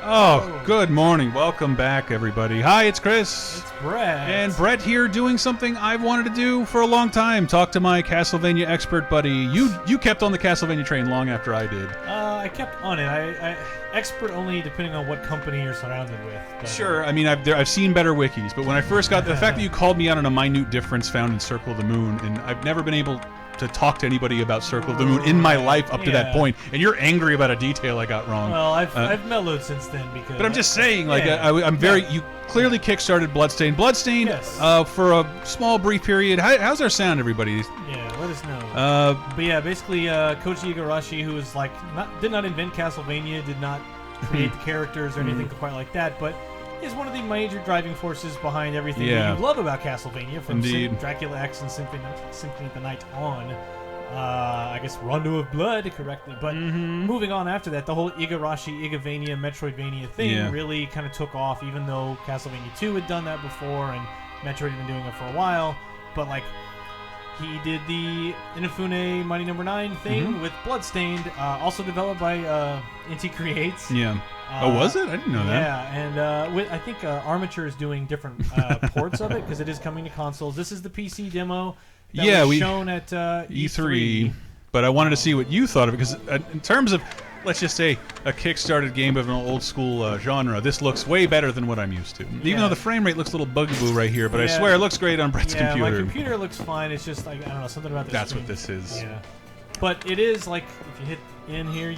Oh, good morning. Welcome back, everybody. Hi, it's Chris. It's Brett. And Brett here doing something I've wanted to do for a long time. Talk to my Castlevania expert buddy. You kept on the Castlevania train long after I did. I kept on it. I expert only depending on what company you're surrounded with. But, Sure, I mean, I've seen better wikis, but when I first got the fact that you called me out on a minute difference found in Circle of the Moon, and I've never been able to talk to anybody about Circle of the Moon in my life up to that point, and you're angry about a detail I got wrong. Well, I've mellowed since then because. But I'm just saying, like, I'm very. You clearly kickstarted Bloodstained. Bloodstained, yes. For a small brief period. How's our sound, everybody? Yeah, let us know. But yeah, basically, Koji Igarashi, who was like did not invent Castlevania, did not create the characters or anything quite like that, but is one of the major driving forces behind everything that you love about Castlevania, from Dracula X and Symphony of the Night on. I guess Rondo of Blood, correctly. But moving on after that, the whole Igavania, Metroidvania thing really kind of took off, even though Castlevania 2 had done that before, and Metroid had been doing it for a while. But, like, he did the Inafune Mighty No. 9 thing with Bloodstained, also developed by Inti Creates. Yeah. Oh, was it? I didn't know that. Yeah, and I think Armature is doing different ports of it because it is coming to consoles. This is the PC demo that was shown at E3. But I wanted to see what you thought of it because in terms of, let's just say, a kickstarted game of an old school genre, this looks way better than what I'm used to. Even though the frame rate looks a little bugaboo right here, but I swear it looks great on Brett's computer. Yeah, my computer looks fine. It's just, like, I don't know, something about this. That's screen. what this is. Yeah. But it is, like, if you hit in here,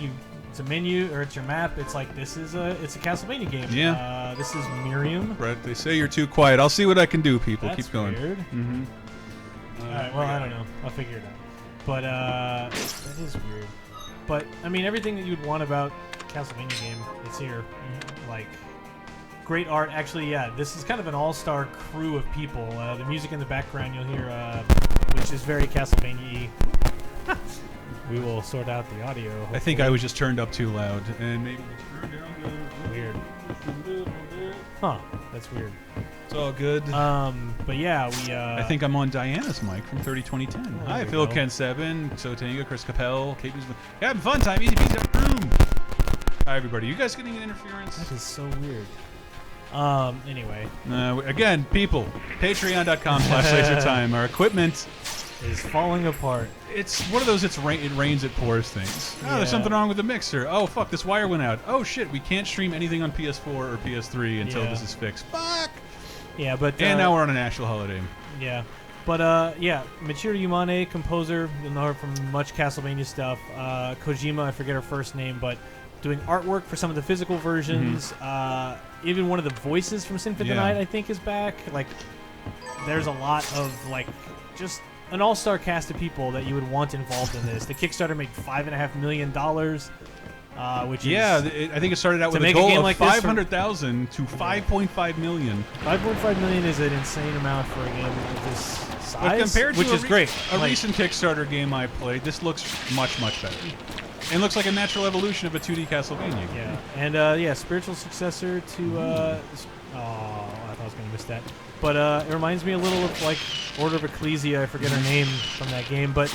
it's a menu, or it's your map. It's like, it's a Castlevania game. Yeah. This is Miriam. Brett, they say you're too quiet. I'll see what I can do, people. That's keep going. Weird. Alright, well, I don't know. I'll figure it out. But, that is weird. But, I mean, everything that you'd want about Castlevania game, it's here. Like, great art. Actually, yeah, this is kind of an all-star crew of people. The music in the background you'll hear, which is very Castlevania-y. We will sort out the audio. Hopefully. I think I was just turned up too loud, and maybe weird. Huh? That's weird. It's all good. But yeah, we. I think I'm on Diana's mic from 302010. Oh, Hi, Phil, Ken Seven, Sotanga, Chris Capel, Kate. Having fun time. Easy peasy. Room. Hi, everybody. You guys getting an interference? That is so weird. Anyway. Again, people, Patreon.com/LaserTime. Our equipment is falling apart. It's one of those it rains, it pours things. Oh, there's something wrong with the mixer. Oh, fuck, this wire went out. Oh, shit, we can't stream anything on PS4 or PS3 until this is fixed. Fuck! Yeah, but... and now we're on a national holiday. Yeah. But, yeah, Michiru Yamane, composer, you'll know her from much Castlevania stuff. Kojima, I forget her first name, but doing artwork for some of the physical versions. Even one of the voices from Symphony of the Night, I think, is back. Like, there's a lot of, like, just... an all-star cast of people that you would want involved in this. The Kickstarter made $5.5 million, which is... I think it started out with a goal of 500,000 to 5.5 million. 5.5 million is an insane amount for a game of this size, but compared which to is great. A recent Kickstarter game I played, this looks much, much better. And looks like a natural evolution of a 2D Castlevania. Yeah, and spiritual successor to... I thought I was going to miss that. But it reminds me a little of, like, Order of Ecclesia. I forget her name from that game. But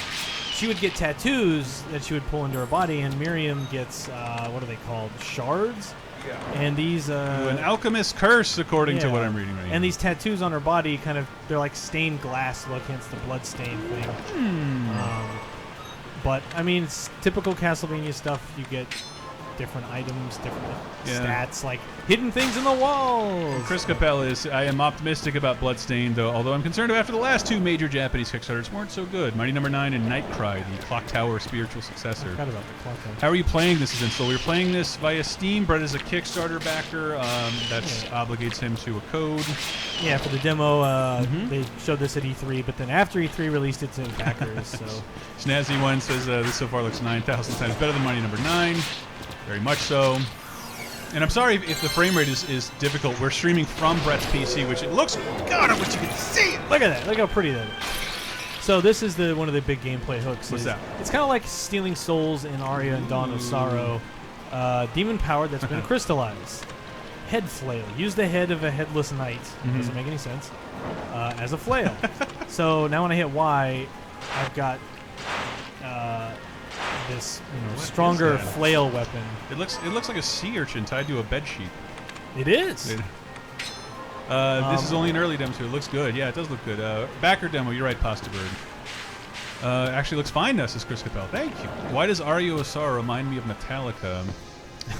she would get tattoos that she would pull into her body, and Miriam gets, what are they called? Shards? Yeah. And these... an alchemist curse, according to what I'm reading right now. And these tattoos on her body, kind of, they're like stained glass look, hence the bloodstained thing. But, I mean, it's typical Castlevania stuff. You get different items, different stats, like hidden things in the walls. Chris Capel is, I am optimistic about Bloodstained, though, although I'm concerned after the last two major Japanese Kickstarters weren't so good. Mighty No. 9 and Nightcry, the Clock Tower spiritual successor. I forgot about the Clock Tower. How are you playing this? So we're playing this via Steam. Brett is a Kickstarter backer. That obligates him to a code. Yeah, for the demo, they showed this at E3, but then after E3 released it to backers. So Snazzy One says this so far looks 9,000 times better than Mighty No. 9. Very much so. And I'm sorry if the frame rate is difficult. We're streaming from Brett's PC, which it looks... God, I wish you could see it! Look at that. Look how pretty that is. So this is one of the big gameplay hooks. What's that? It's kind of like stealing souls in Aria and Dawn of Sorrow. Demon power that's been crystallized. Head flail. Use the head of a headless knight. Doesn't make any sense. As a flail. So now when I hit Y, I've got this What stronger is that? flail weapon. It looks like a sea urchin tied to a bed sheet. It is. This is only an early demo, too. It looks good. Yeah, it does look good. Backer demo, you're right, Pasta Bird. Actually looks fine, says Chris Capel. Thank you. Why does Ario Asar remind me of Metallica?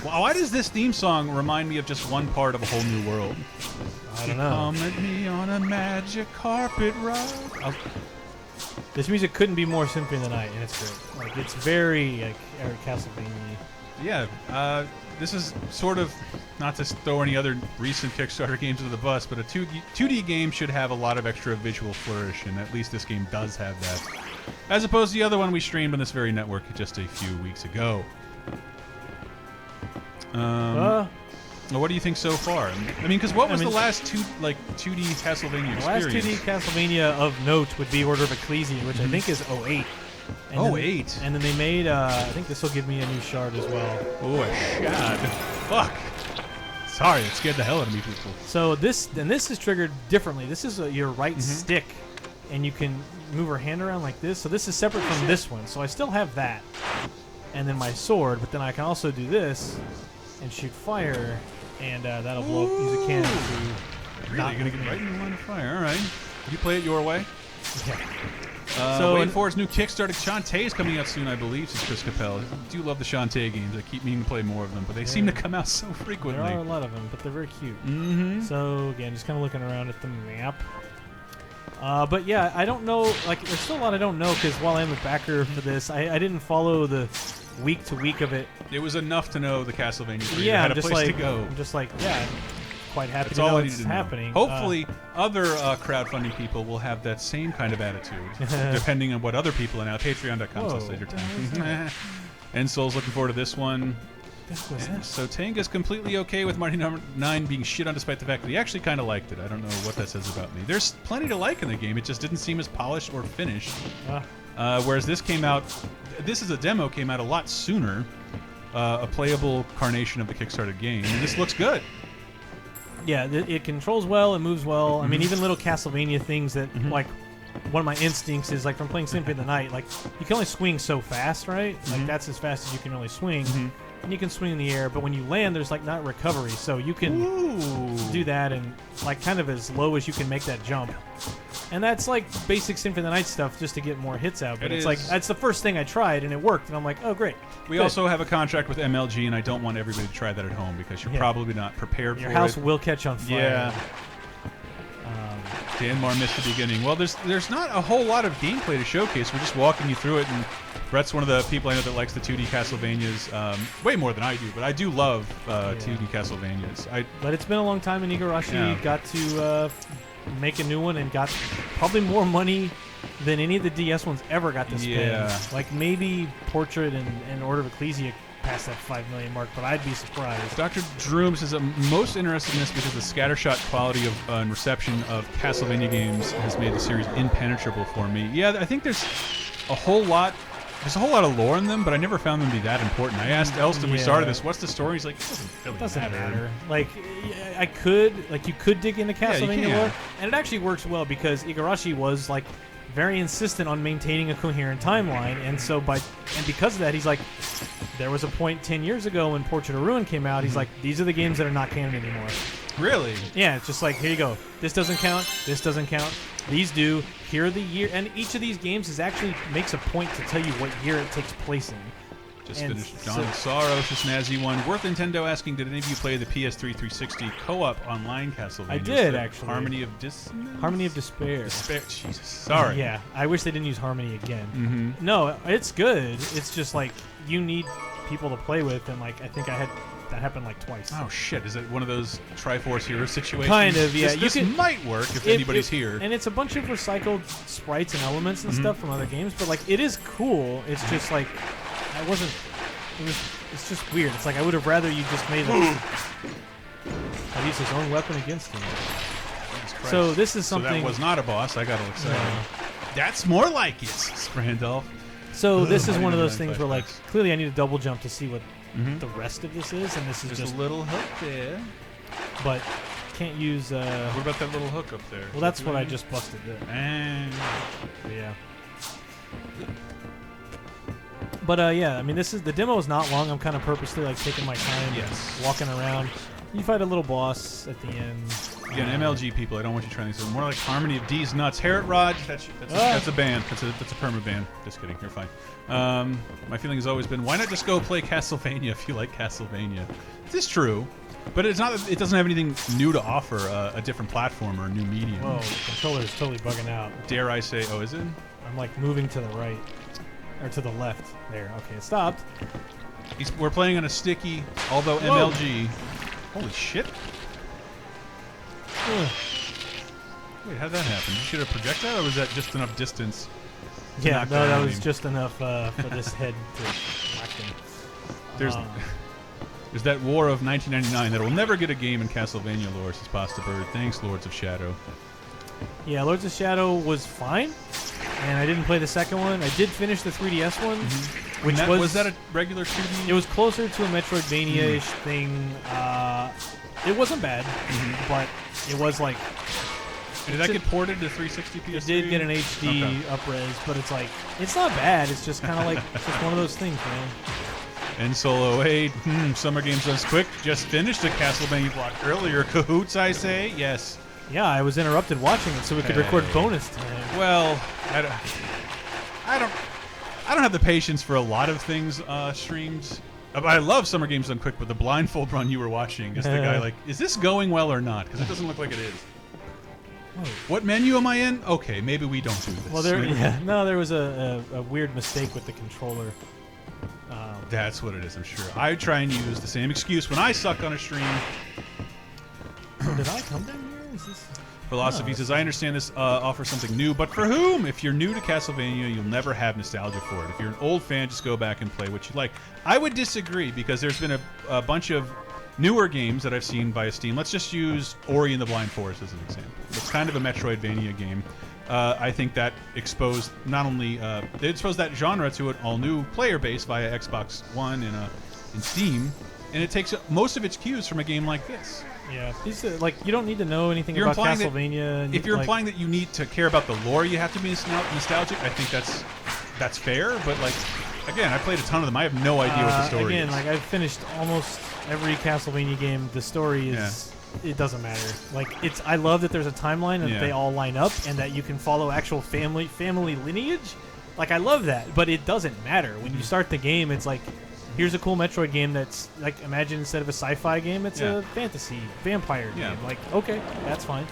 Why does this theme song remind me of just one part of a whole new world? I don't know. Come at me on a magic carpet ride. This music couldn't be more Symphony of the Night, and it's great. Like, it's very like Eric Castlevania. Yeah, this is sort of, not to throw any other recent Kickstarter games under the bus, but a 2D game should have a lot of extra visual flourish, and at least this game does have that. As opposed to the other one we streamed on this very network just a few weeks ago. What do you think so far? I mean, because what was the last 2D Castlevania experience? The last 2D Castlevania of note would be Order of Ecclesia, which I think is 08. And 08? And then they made, I think this will give me a new shard as well. Oh, a shard. Fuck. Sorry, it scared the hell out of me, people. So this is triggered differently. This is your right stick, and you can move her hand around like this. So this is separate from this one. So I still have that. And then my sword, but then I can also do this and shoot fire, and that'll blow up, use a cannon to Really? You're going to get right in the line of fire. All right. You play it your way? Yeah. So waiting for his new Kickstarter. Shantae is coming out soon, I believe, says Chris Capel. I do love the Shantae games. I keep meaning to play more of them, but they seem to come out so frequently. There are a lot of them, but they're very cute. So again, just kind of looking around at the map. But yeah, I don't know. Like, there's still a lot I don't know, because while I'm a backer for this, I didn't follow the week to week of it. It was enough to know the Castlevania creator Yeah, had I'm a just place like, to go. I'm just like, yeah, quite happy That's to all know I it's needed to know. happening. Hopefully, other crowdfunding people will have that same kind of attitude, depending on what other people are now. Patreon.com/lasertime. And Soul's looking forward to this one. Yeah, so Tanga's completely okay with Marty Number 9 being shit on, despite the fact that he actually kind of liked it. I don't know what that says about me. There's plenty to like in the game. It just didn't seem as polished or finished. Whereas this came out, this is a demo, came out a lot sooner. A playable carnation of the Kickstarter game. And this looks good. Yeah, it controls well, it moves well. I mean, even little Castlevania things that, like, one of my instincts is, like, from playing Symphony of the Night, like, you can only swing so fast, right? Like, that's as fast as you can really swing. And you can swing in the air, but when you land, there's, like, not recovery. So you can do that and, like, kind of as low as you can make that jump. And that's, like, basic Symphony of the Night stuff just to get more hits out. But it's like, that's the first thing I tried, and it worked. And I'm like, oh, great. We also have a contract with MLG, and I don't want everybody to try that at home because you're probably not prepared for it. Your house will catch on fire. Yeah. Danmar missed the beginning. Well, there's not a whole lot of gameplay to showcase. We're just walking you through it, and Brett's one of the people I know that likes the 2D Castlevanias way more than I do, but I do love 2D Castlevanias. But it's been a long time, and Igarashi got to make a new one and got probably more money than any of the DS ones ever got to spend. Yeah. Like, maybe Portrait and Order of Ecclesia past that 5 million mark, but I'd be surprised. Dr. Droom says I'm most interested in this because the scattershot quality of and reception of Castlevania games has made the series impenetrable for me. Yeah, I think there's a whole lot of lore in them, but I never found them to be that important. I asked Elston when we started this, what's the story? He's like, it doesn't really matter. Like, you could dig into Castlevania lore, and it actually works well because Igarashi was, like, very insistent on maintaining a coherent timeline, and so because of that, he's like, there was a point 10 years ago when Portrait of Ruin came out, he's like, these are the games that are not canon anymore. Really? Yeah, it's just like, here you go. This doesn't count. This doesn't count. These do. Here are the year, and each of these games actually makes a point to tell you what year it takes place in. Just finished John Soros, a snazzy one. Worth Nintendo asking, did any of you play the PS3 360 co-op online Castlevania? I did, actually. Harmony of Dissonance? Harmony of Despair. Jesus. Sorry. Yeah, I wish they didn't use Harmony again. No, it's good. It's just like, you need people to play with, and like, I think that happened like twice. Oh shit, is it one of those Triforce Hero situations? Kind of, yeah. This might work if anybody's here. And it's a bunch of recycled sprites and elements and stuff from other games, but like, it is cool. It's just like, it's just weird. It's like, I would have rather you just made I'd use his own weapon against him. So this is something. So that was not a boss. I got all excited. That's more like it, Randolph. So this is one of those things where, like, clearly I need a double jump to see what the rest of this is, and this is just a little hook there. But can't use. What about that little hook up there? Well, that's what I just busted there. And yeah. But yeah, I mean, the demo is not long. I'm kind of purposely like taking my time, walking around. You fight a little boss at the end. Again, MLG people, I don't want you trying this. More like Harmony of D's Nuts. Herod Rod, that's a band. That's a perma band. Just kidding. You're fine. My feeling has always been, why not just go play Castlevania if you like Castlevania? This is true, but it's not. It doesn't have anything new to offer. A different platform or a new medium. Whoa, the controller is totally bugging out. Dare I say? Oh, is it? I'm like moving to the right or to the left. There. Okay, it stopped. We're playing on a sticky, although Whoa. MLG. Holy shit. Wait, how'd that happen? Did you shoot a projectile, or was that just enough distance? Yeah, no, that was just enough for this head to whack him. There's that war of 1999 that will never get a game in Castlevania lore, says Pasta Bird. Thanks, Lords of Shadow. Yeah, Lords of Shadow was fine, and I didn't play the second one. I did finish the 3DS one, which was that a regular 2D? It was closer to a Metroidvania-ish thing. It wasn't bad, but it was like. Did that get ported to 360 PS3? It did get an HD up-res, but it's like it's not bad. It's just kind of like it's just one of those things, man. And Solo 8, Summer Games Done Quick just finished a Castlevania block earlier. Cahoots, I say, yes. Yeah, I was interrupted watching it so we could record bonus time. Well, I don't have the patience for a lot of things streamed. I love Summer Games Done Quick, but the blindfold run you were watching is the guy like, is this going well or not? Because it doesn't look like it is. What menu am I in? Okay, maybe we don't do this. Well, there was a weird mistake with the controller. That's what it is, I'm sure. I try and use the same excuse when I suck on a stream. Did I come down here? Is this... Philosophy says, I understand this offers something new, but for whom? If you're new to Castlevania, you'll never have nostalgia for it. If you're an old fan, just go back and play what you like. I would disagree, because there's been a bunch of newer games that I've seen via Steam. Let's just use Ori and the Blind Forest as an example. It's kind of a Metroidvania game. I think that exposed not only they exposed that genre to an all-new player base via Xbox One and Steam, and it takes most of its cues from a game like this. Yeah, these like you don't need to know anything about Castlevania. If you're implying that you need to care about the lore, you have to be nostalgic. I think that's fair. But like, again, I played a ton of them. I have no idea what the story is. Again, like I've finished almost every Castlevania game. The story is it doesn't matter. Like I love that there's a timeline and they all line up and that you can follow actual family lineage. Like I love that, but it doesn't matter when you start the game. It's like. Here's a cool Metroid game that's like, imagine instead of a sci-fi game, it's a fantasy vampire game. Like, okay, that's fine.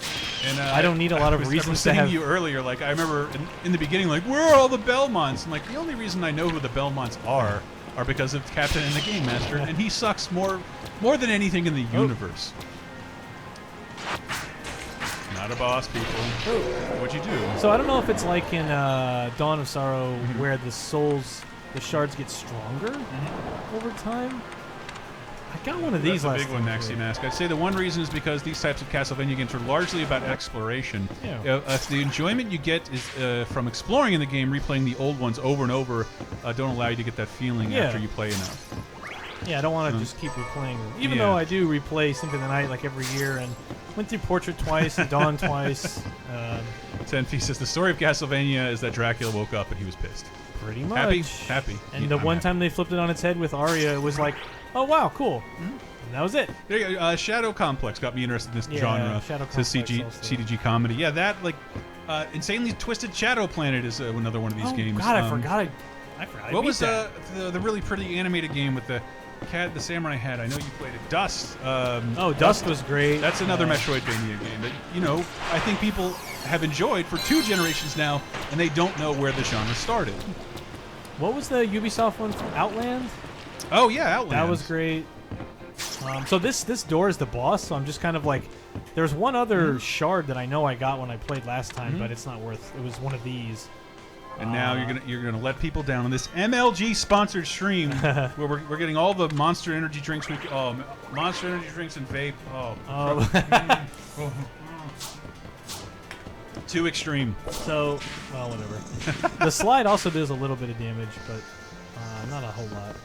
And I don't need a lot of reasons to have. I was saying to you earlier, like I remember in the beginning, like where are all the Belmonts? And like the only reason I know who the Belmonts are because of Captain and the Game Master, and he sucks more than anything in the universe. Not a boss, people. What'd you do? So I don't know if it's like in Dawn of Sorrow where the shards get stronger over time. I got one of these last That's a big one, Maxi Mask. I'd say the one reason is because these types of Castlevania games are largely about exploration. The enjoyment you get is from exploring in the game, replaying the old ones over and over don't allow you to get that feeling after you play enough. Yeah, I don't want to just keep replaying them. Even though I do replay Symphony of the Night like every year and went through Portrait twice and Dawn twice. Tenfi says the story of Castlevania is that Dracula woke up and he was pissed. Pretty much. Happy. And the one time they flipped it on its head with Arya, it was like, oh wow, cool. And that was it. There you go. Shadow Complex got me interested in this genre. Shadow Complex CDG comedy. Yeah, that like insanely twisted Shadow Planet is another one of these games. God, I forgot. What was the really pretty animated game with the cat the samurai had? I know you played it. Dust. Dust was great. That's another Metroidvania game that I think people have enjoyed for 2 generations now, and they don't know where the genre started. What was the Ubisoft one from Outland? Oh yeah, Outland. That was great. So this door is the boss. So I'm just kind of like, there's one other shard that I know I got when I played last time, but it's not worth. It was one of these. And now you're gonna let people down on this MLG sponsored stream where we're getting all the Monster Energy drinks. Monster Energy drinks and vape. Too extreme. So, well, whatever. The slide also does a little bit of damage, but not a whole lot.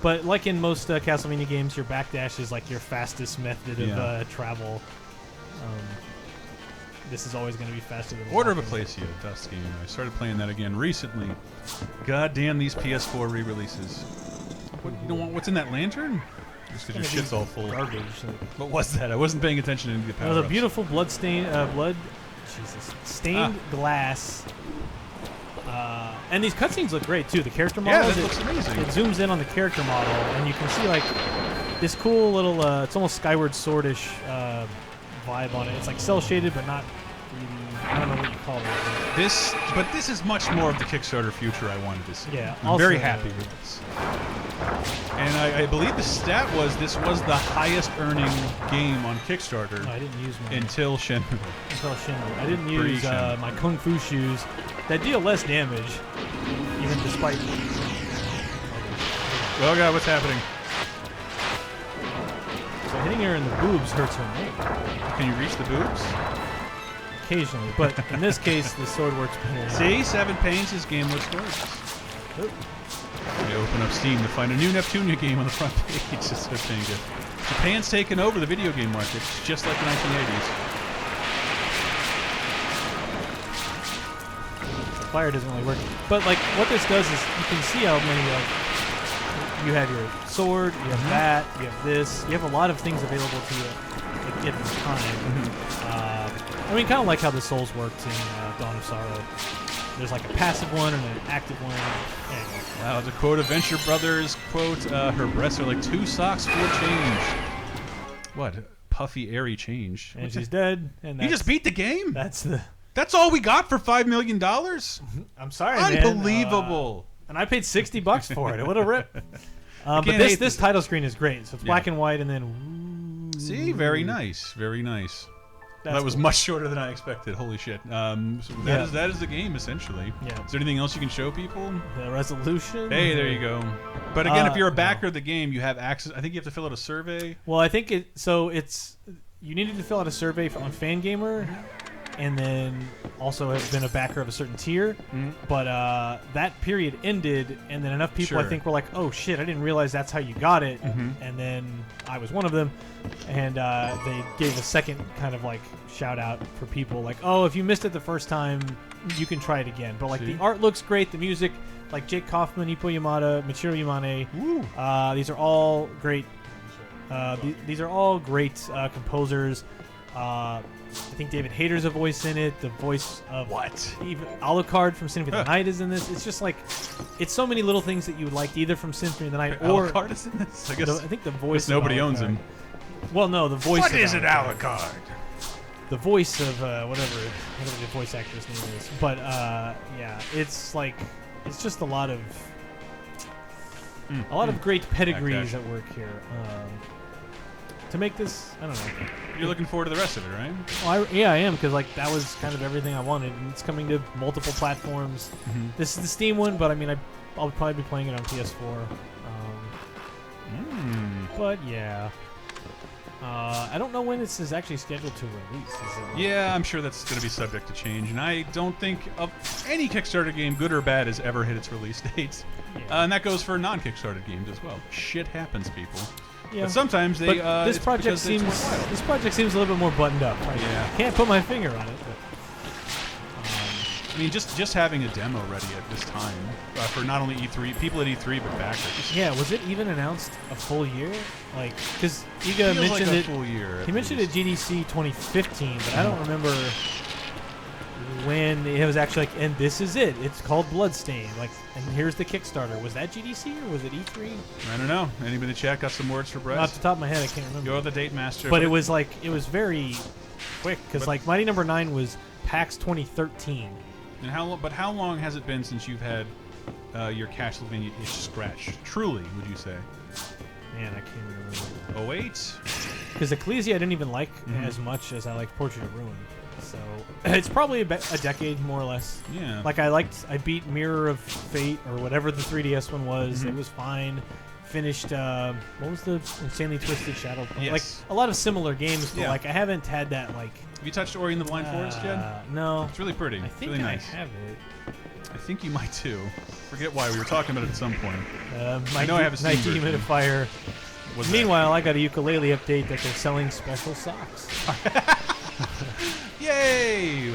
But like in most Castlevania games, your backdash is like your fastest method of travel. this is always going to be faster than Order of walking. Ecclesia, Dust game. I started playing that again recently. God damn these PS4 re-releases. What, you don't want what's in that lantern? Just because your shit's all full. Garbage. What was that? I wasn't paying attention to any of the It power was a beautiful stained glass. And these cutscenes look great too. The character Yeah, models. that looks amazing. It zooms in on the character model, and you can see like this cool little. It's almost Skyward Swordish vibe on it. It's like cell shaded, but not really. I don't know what you call it. But this is much more of the Kickstarter future I wanted to see. Yeah, I'm also, very happy with this. And I believe the stat was this was the highest earning game on Kickstarter No, I didn't use my until Shenmue. until Shenmue. I didn't use Pre-Shenmue. my Kung Fu shoes that deal less damage, even despite. Oh god, what's happening? So hitting her in the boobs hurts her more. Can you reach the boobs? Occasionally, but in this case, the sword works better. See, 7 pains, this game looks gorgeous. You open up Steam to find a new Neptunia game on the front page. It's so dang good. Japan's taken over the video game market, just like the 1980s. The fire doesn't really work. But like, what this does is you can see how many you have your sword, you have that, you have this, you have a lot of things available to you at this time. I mean, kind of like how the souls worked in Dawn of Sorrow. There's like a passive one and an active one. Anyway. Wow, to quote Adventure Brothers, quote, her breasts are like 2 socks for change. What? Puffy, airy change. And she's dead. And You just beat the game? That's all we got for $5 million? I'm sorry, man. Unbelievable. And I paid $60 for it. What a rip. But can't hate this title screen is great. So it's black and white, and then. See, very nice, very nice. That's that was cool. much shorter than I expected. Holy shit. So that is the game, essentially. Yeah. Is there anything else you can show people? The resolution. Hey, there you go. But again, if you're a backer no. of the game, you have access. I think you have to fill out a survey. Well, I think you needed to fill out a survey on Fangamer, and then also have been a backer of a certain tier. But that period ended, and then enough people I think were like, "Oh shit, I didn't realize that's how you got it." And then I was one of them, and they gave a second kind of like shout out for people like, "Oh, if you missed it the first time, you can try it again." But like the art looks great, the music, like Jake Kaufman, Ippo Yamada, Michiru Yamane, these are all great. These are all great composers. I think David Hayter's a voice in it. The voice of even Alucard from Symphony of the Night is in this. It's just like, it's so many little things that you would like either from Symphony of the Night or Alucard is in this. I guess. I think the voice. Nobody of owns him. Well, no, the voice. What of is it, Alucard? Alucard? The voice of whatever the voice actor's name is. But yeah, it's like, it's just a lot of great pedigrees at work here. To make this, I don't know. You're looking forward to the rest of it, right? Well, I am, because like that was kind of everything I wanted, and it's coming to multiple platforms. This is the Steam one, but I mean, I'll probably be playing it on PS4. But yeah, I don't know when this is actually scheduled to release. Yeah, I'm sure that's going to be subject to change, and I don't think of any Kickstarter game, good or bad, has ever hit its release date. Yeah. And that goes for non-Kickstarter games as well. Shit happens, people. Yeah. But sometimes they. But this project seems a little bit more buttoned up. Yeah. I can't put my finger on it. But, I mean, just having a demo ready at this time for not only E3, people at E3, but backers. yeah, was it even announced a full year? Like, because Iga Feels mentioned like a it. full year. He mentioned it at GDC 2015, but I don't remember when it was actually like, and this is it. It's called Bloodstained. Like, and here's the Kickstarter. Was that GDC or was it E3? I don't know. Anybody in the chat got some words for Brett? Off the top of my head, I can't remember. You're the date master. But it was like, it was very quick, because like Mighty Number 9 was PAX 2013. And how long has it been since you've had your Castlevania itch scratched? Truly, would you say? Man, I can't remember. 08? Because Ecclesia I didn't even like as much as I liked Portrait of Ruin. So it's probably a decade, more or less. Yeah. Like I beat Mirror of Fate or whatever the 3DS one was. It was fine. Finished what was the Insanely Twisted Shadow? Yes. Like a lot of similar games, but like I haven't had that like. Have you touched Ori and the Blind Forest yet? No. It's really pretty. I It's think really nice. I have it. I think you might too. Forget why we were talking about it at some point. I know I have a Steam Night version. Humidifier. What's Meanwhile, I got a ukulele update that they're selling special socks. Yay!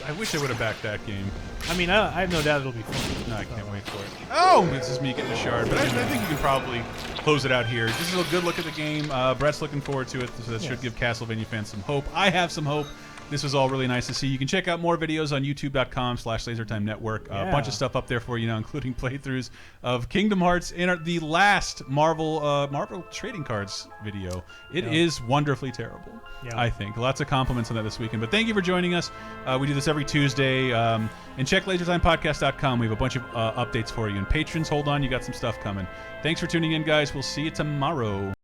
I wish I would have backed that game. I mean, I have no doubt it'll be fun. No, I can't wait for it. Oh, this is me getting a shard, but I think you can probably close it out here. This is a good look at the game. Brett's looking forward to it, so that should give Castlevania fans some hope. I have some hope. This was all really nice to see. You can check out more videos on youtube.com/LaserTime Network. A bunch of stuff up there for you now, including playthroughs of Kingdom Hearts and the last Marvel trading cards video. It is wonderfully terrible, I think. Lots of compliments on that this weekend. But thank you for joining us. We do this every Tuesday. And check LaserTimePodcast.com. We have a bunch of updates for you. And patrons, hold on. You got some stuff coming. Thanks for tuning in, guys. We'll see you tomorrow.